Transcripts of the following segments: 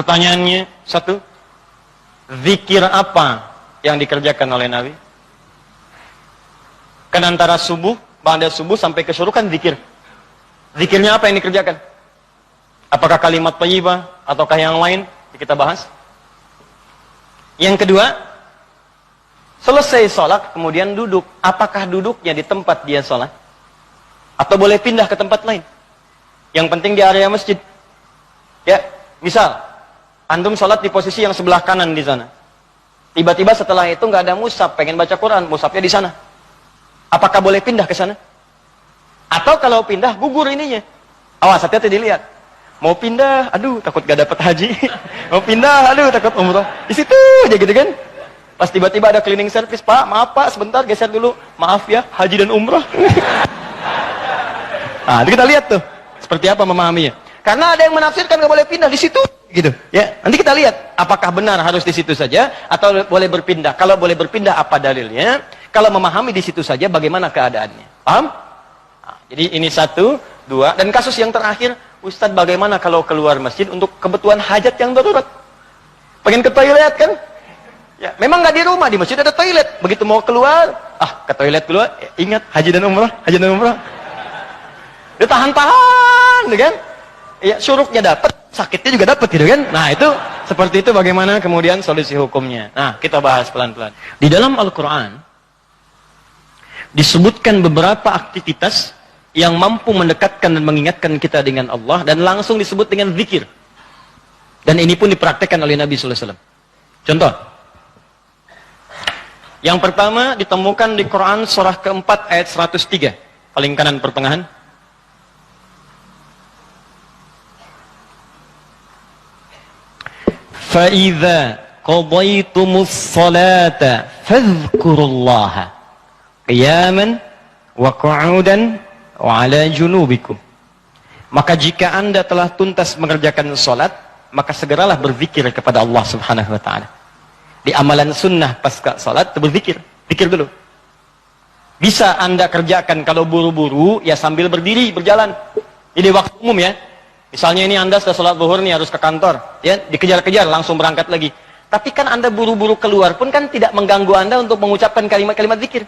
Pertanyaannya satu, zikir apa yang dikerjakan oleh Nabi? Kan antara subuh, ba'da subuh sampai ke syuruk kan zikir. Zikirnya apa yang dikerjakan? Apakah kalimat thayyibah ataukah yang lain? Kita bahas. Yang kedua, selesai sholat kemudian duduk. Apakah duduknya di tempat dia sholat? Atau boleh pindah ke tempat lain? Yang penting di area masjid. Ya, misal antum sholat di posisi yang sebelah kanan di sana. Tiba-tiba setelah itu nggak ada mushaf, pengen baca Quran, mushafnya di sana. Apakah boleh pindah ke sana? Atau kalau pindah gugur ininya? Awas, hati-hati dilihat. Mau pindah, aduh takut gak dapat haji. Mau pindah, aduh takut umroh. Di situ aja gitu kan. Pas tiba-tiba ada cleaning service, Pak, maaf Pak, sebentar geser dulu. Maaf ya, haji dan umroh. Nah, kita lihat tuh seperti apa memahaminya. Karena ada yang menafsirkan gak boleh pindah di situ, gitu. Ya, nanti kita lihat apakah benar harus di situ saja atau boleh berpindah. Kalau boleh berpindah, apa dalilnya? Kalau memahami di situ saja, bagaimana keadaannya? Paham? Nah, jadi ini satu, dua, dan kasus yang terakhir, Ustadz, bagaimana kalau keluar masjid untuk kebutuhan hajat yang darurat? Pengen ke toilet kan? Ya, memang nggak di rumah, di masjid ada toilet. Begitu mau keluar, ke toilet keluar, ingat haji dan umrah, haji dan umrah. Dia tahan-tahan, kan? Ya, syuruknya dapat, sakitnya juga dapat, gitu kan? Nah, itu seperti itu bagaimana kemudian solusi hukumnya. Nah, kita bahas pelan-pelan. Di dalam Al-Quran disebutkan beberapa aktivitas yang mampu mendekatkan dan mengingatkan kita dengan Allah, dan langsung disebut dengan zikir. Dan ini pun dipraktekkan oleh Nabi sallallahu alaihi wasallam. Contoh. Yang pertama ditemukan di Quran surah keempat ayat 103, paling kanan pertengahan. Fa idza qadaytumus salata fadhkurullaha qiyaman wa qu'udan wa ala junubikum. Maka jika Anda telah tuntas mengerjakan salat, maka segeralah berzikir kepada Allah Subhanahu wa taala. Di amalan sunnah pasca salat berzikir, zikir dulu. Bisa Anda kerjakan kalau buru-buru ya sambil berdiri, berjalan. Jadi waktu umum ya. Misalnya ini Anda sudah salat zuhur nih harus ke kantor, ya, dikejar-kejar langsung berangkat lagi. Tapi kan Anda buru-buru keluar pun kan tidak mengganggu Anda untuk mengucapkan kalimat-kalimat zikir.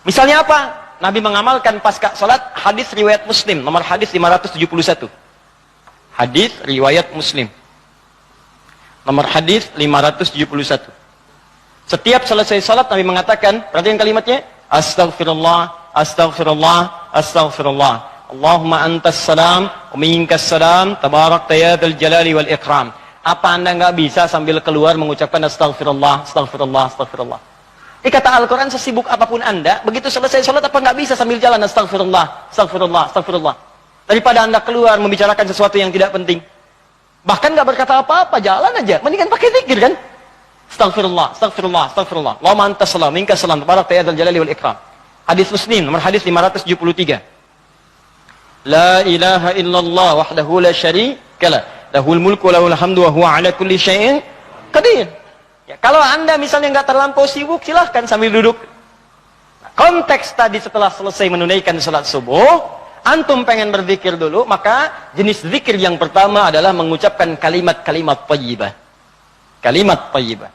Misalnya apa? Nabi mengamalkan pasca salat hadis riwayat Muslim, nomor hadis 571. Hadis riwayat Muslim. Nomor hadis 571. Setiap selesai salat Nabi mengatakan, perhatikan kalimatnya, astaghfirullah, astaghfirullah, astaghfirullah. Allahumma antas salam, wa minkas salam, tabarakta ya dzal jalali wal ikram. Apa Anda nggak bisa sambil keluar mengucapkan astaghfirullah, astaghfirullah, astaghfirullah? Ini kata Al-Quran, sesibuk apapun Anda, begitu selesai sholat apa nggak bisa sambil jalan astagfirullah, astagfirullah, astagfirullah. Daripada Anda keluar membicarakan sesuatu yang tidak penting. Bahkan nggak berkata apa-apa, jalan aja. Mendingan pakai zikir kan? Astagfirullah, astagfirullah, astagfirullah. Allahumma antas salam, minkas salam, tabarakta ya dzal jalali wal ikram. Hadis Muslim, nomor hadis 573. La ilaha illallah wahdahu la syarika lah. Lahul mulku wa lahul hamdu wa huwa ala kulli syai'in qadir. Ya, kalau Anda misalnya nggak terlampau sibuk, silahkan sambil duduk. Nah, konteks tadi setelah selesai menunaikan salat subuh, antum pengen berzikir dulu, maka jenis zikir yang pertama adalah mengucapkan kalimat-kalimat thayyibah. Kalimat thayyibah.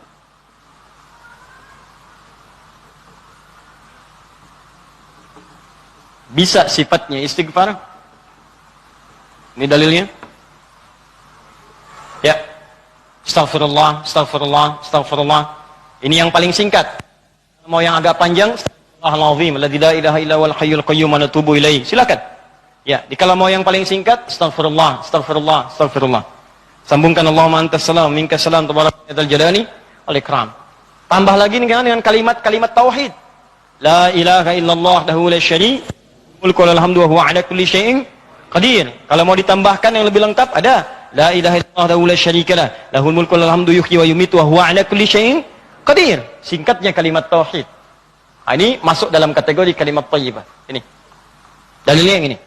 Bisa sifatnya istighfar. Ini dalilnya. Ya. Astaghfirullah, astaghfirullah, astaghfirullah. Ini yang paling singkat. Mau yang agak panjang, Astaghfirullahaladzim, alladzi la ilaha illa huwal hayyul qayyum wa natubu ilaihi. Silakan. Ya, kalau mau yang paling singkat, astaghfirullah, astaghfirullah, astaghfirullah. Sambungkan Allahumma antas salam, minkas salam, tabarakta dzal jalali wal ikram. Tambah lagi dengan kalimat-kalimat tauhid. La ilaha illallah wahdahu la syarika lahu, mulku wa lahul hamdu wa huwa ala kulli syai'in qadir. Kalau mau ditambahkan yang lebih lengkap ada la ilaha illallah wa la syarika lah, lahul mulku wa lahul hamdu yuhyi wa yumiitu wa huwa ala kulli syai'in qadir. Singkatnya kalimat tauhid. Nah, ini masuk dalam kategori kalimat thayyibah. Ini. Dalilnya yang ini.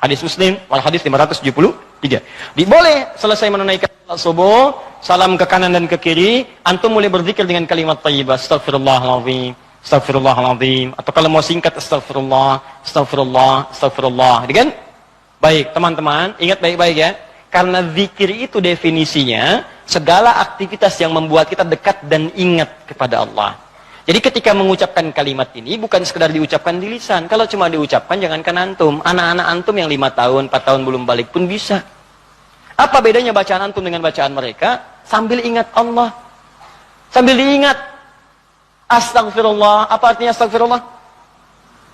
Hadis Muslim, wal hadis 573. Boleh selesai menunaikan salat subuh, salam ke kanan dan ke kiri, antum mulai berzikir dengan kalimat thayyibah, astaghfirullahalazim, astaghfirullahalazim, atau kalau mau singkat astaghfirullah, astaghfirullah, astaghfirullah. Kan? Baik, teman-teman, ingat baik-baik ya. Karena zikir itu definisinya segala aktivitas yang membuat kita dekat dan ingat kepada Allah. Jadi ketika mengucapkan kalimat ini bukan sekedar diucapkan di lisan. Kalau cuma diucapkan jangankan antum. Anak-anak antum yang 5 tahun, 4 tahun belum balik pun bisa. Apa bedanya bacaan antum dengan bacaan mereka? Sambil ingat Allah. Sambil diingat. Astagfirullah. Apa artinya astagfirullah?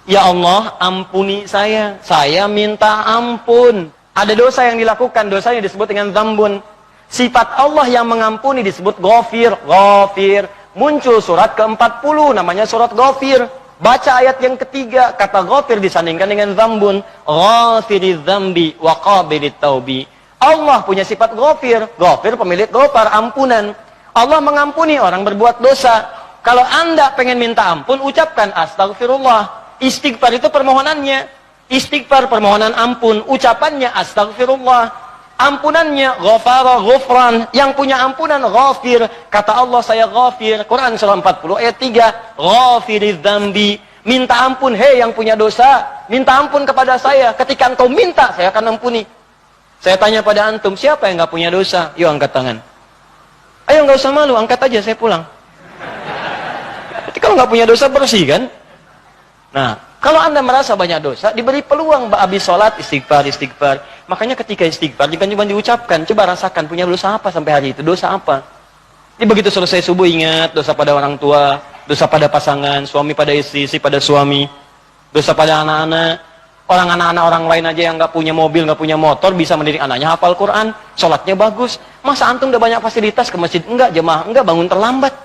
Ya Allah, ampuni saya. Saya minta ampun. Ada dosa yang dilakukan, dosanya disebut dengan dzambun. Sifat Allah yang mengampuni disebut Ghafir. Ghafir. Muncul surat ke-40, namanya surat Ghafir. Baca ayat yang ketiga, kata Ghafir disandingkan dengan dzambun. Ghafiriz dzambi wa qabilit taubi. Allah punya sifat Ghafir. Ghafir pemilik ghafar, ampunan. Allah mengampuni orang berbuat dosa. Kalau Anda pengen minta ampun, ucapkan astagfirullah. Istighfar itu permohonannya. Istighfar permohonan ampun, ucapannya astagfirullah, ampunannya ghafara ghufran, yang punya ampunan ghafir. Kata Allah, saya ghafir. Quran surah 40 ayat 3, ghafiriz dzambi, minta ampun, hei yang punya dosa, minta ampun kepada saya. Ketika engkau minta, saya akan ampuni. Saya tanya pada antum, siapa yang nggak punya dosa? Yuk angkat tangan. Ayo, nggak usah malu, angkat aja, saya pulang. Tapi kalau nggak punya dosa, bersih kan? Nah, kalau Anda merasa banyak dosa, diberi peluang habis sholat, istighfar. Makanya ketika istighfar, jangan cuma diucapkan, coba rasakan punya dosa apa sampai hari itu, dosa apa. Jadi begitu selesai subuh ingat, dosa pada orang tua, dosa pada pasangan, suami pada istri pada suami, dosa pada anak-anak. Anak-anak orang lain aja yang nggak punya mobil, nggak punya motor, bisa mendidik anaknya hafal Quran, sholatnya bagus. Masa antum udah banyak fasilitas ke masjid? Enggak, jemaah, enggak, bangun terlambat.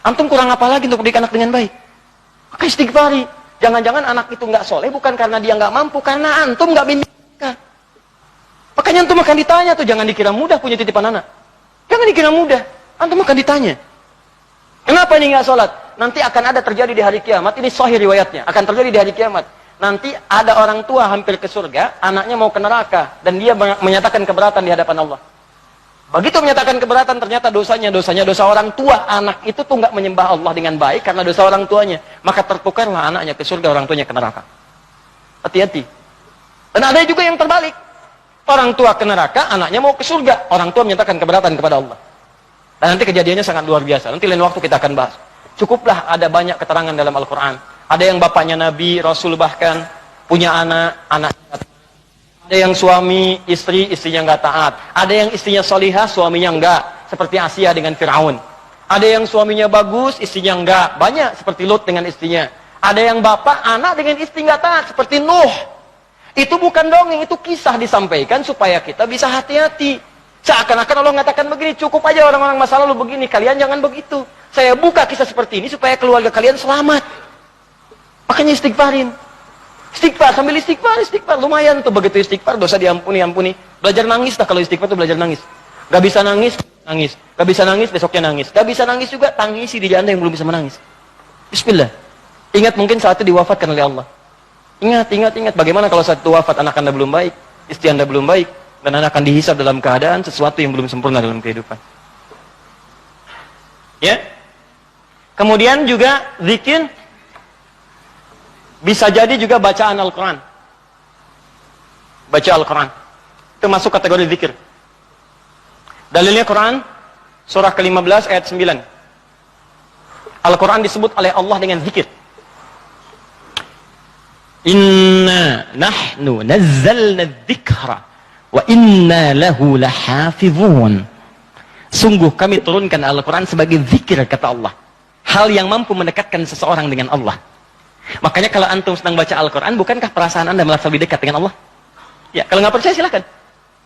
Antum kurang apa lagi untuk mendidik anak dengan baik? Maka istighfari. Jangan-jangan anak itu nggak soleh bukan karena dia nggak mampu, karena antum nggak bimbing. Makanya antum akan ditanya tuh, jangan dikira mudah punya titipan anak. Jangan dikira mudah, antum akan ditanya. Kenapa ini nggak sholat? Nanti akan ada terjadi di hari kiamat, ini sahih riwayatnya, akan terjadi di hari kiamat. Nanti ada orang tua hampir ke surga, anaknya mau ke neraka, dan dia menyatakan keberatan di hadapan Allah. Begitu menyatakan keberatan, ternyata dosanya dosa orang tua. Anak itu tuh nggak menyembah Allah dengan baik karena dosa orang tuanya. Maka tertukarlah anaknya ke surga, orang tuanya ke neraka. Hati-hati. Dan ada juga yang terbalik. Orang tua ke neraka, anaknya mau ke surga. Orang tua menyatakan keberatan kepada Allah. Dan nanti kejadiannya sangat luar biasa. Nanti lain waktu kita akan bahas. Cukuplah ada banyak keterangan dalam Al-Quran. Ada yang bapaknya Nabi, Rasul bahkan, punya anak. Ada yang suami, istrinya nggak taat. Ada yang istrinya solihah, suaminya enggak. Seperti Asia dengan Fir'aun. Ada yang suaminya bagus, istrinya enggak. Banyak seperti Lut dengan istrinya. Ada yang bapak, anak dengan istri nggak taat. Seperti Nuh. Itu bukan dongeng, itu kisah disampaikan supaya kita bisa hati-hati. Seakan-akan Allah mengatakan begini, cukup aja orang-orang masa lalu begini, kalian jangan begitu. Saya buka kisah seperti ini supaya keluarga kalian selamat. Makanya istighfarin. Istighfar, sambil istighfar, lumayan tuh begitu istighfar, dosa diampuni. Belajar nangis dah kalau istighfar tuh belajar nangis. Gak bisa nangis. Gak bisa nangis, besoknya nangis. Gak bisa nangis juga, tangisi diri Anda yang belum bisa menangis. Bismillah. Ingat mungkin saat itu diwafatkan oleh Allah. Ingat. Bagaimana kalau saat itu wafat anak Anda belum baik, istri Anda belum baik, dan Anda akan dihisab dalam keadaan sesuatu yang belum sempurna dalam kehidupan. Ya. Kemudian juga zikir. Bisa jadi juga bacaan Al-Quran. Baca Al-Quran. Itu masuk kategori zikir. Dalilnya Quran, surah ke-15 ayat 9. Al-Quran disebut oleh Allah dengan zikir. Inna nahnu nazzalna dzikra wa inna lahu lahafizun. Sungguh kami turunkan Al-Quran sebagai zikir, kata Allah. Hal yang mampu mendekatkan seseorang dengan Allah. Makanya kalau antum sedang baca Al-Quran, bukankah perasaan Anda merasa lebih dekat dengan Allah? Ya, kalau nggak percaya silahkan.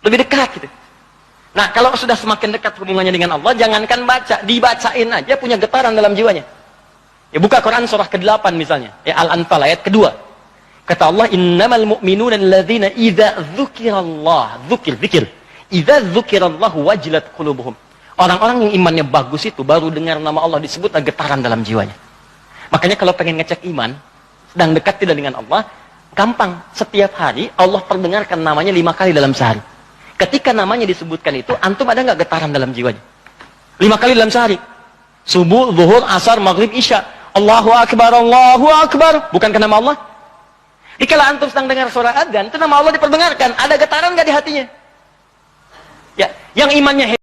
Lebih dekat gitu. Nah, kalau sudah semakin dekat hubungannya dengan Allah, jangankan baca, dibacain aja punya getaran dalam jiwanya. Ya, buka Quran surah ke-8 misalnya. Ya, Al-Anfal ayat kedua. Kata Allah, innamal mu'minuna alladzina idza dzukirallah, zikir. Idza dzukirallahu wajilat qulubuhum. Orang-orang yang imannya bagus itu baru dengar nama Allah disebut getaran dalam jiwanya. Makanya kalau pengen ngecek iman, sedang dekat tidak dengan Allah, gampang. Setiap hari Allah perdengarkan namanya 5 kali dalam sehari. Ketika namanya disebutkan itu, antum ada nggak getaran dalam jiwanya? 5 kali dalam sehari. Subuh, zuhur, asar, maghrib, isya. Allahu Akbar, Allahu Akbar. Bukankah nama Allah? Jika antum sedang dengar suara adzan, itu nama Allah diperdengarkan. Ada getaran nggak di hatinya? Ya, yang imannya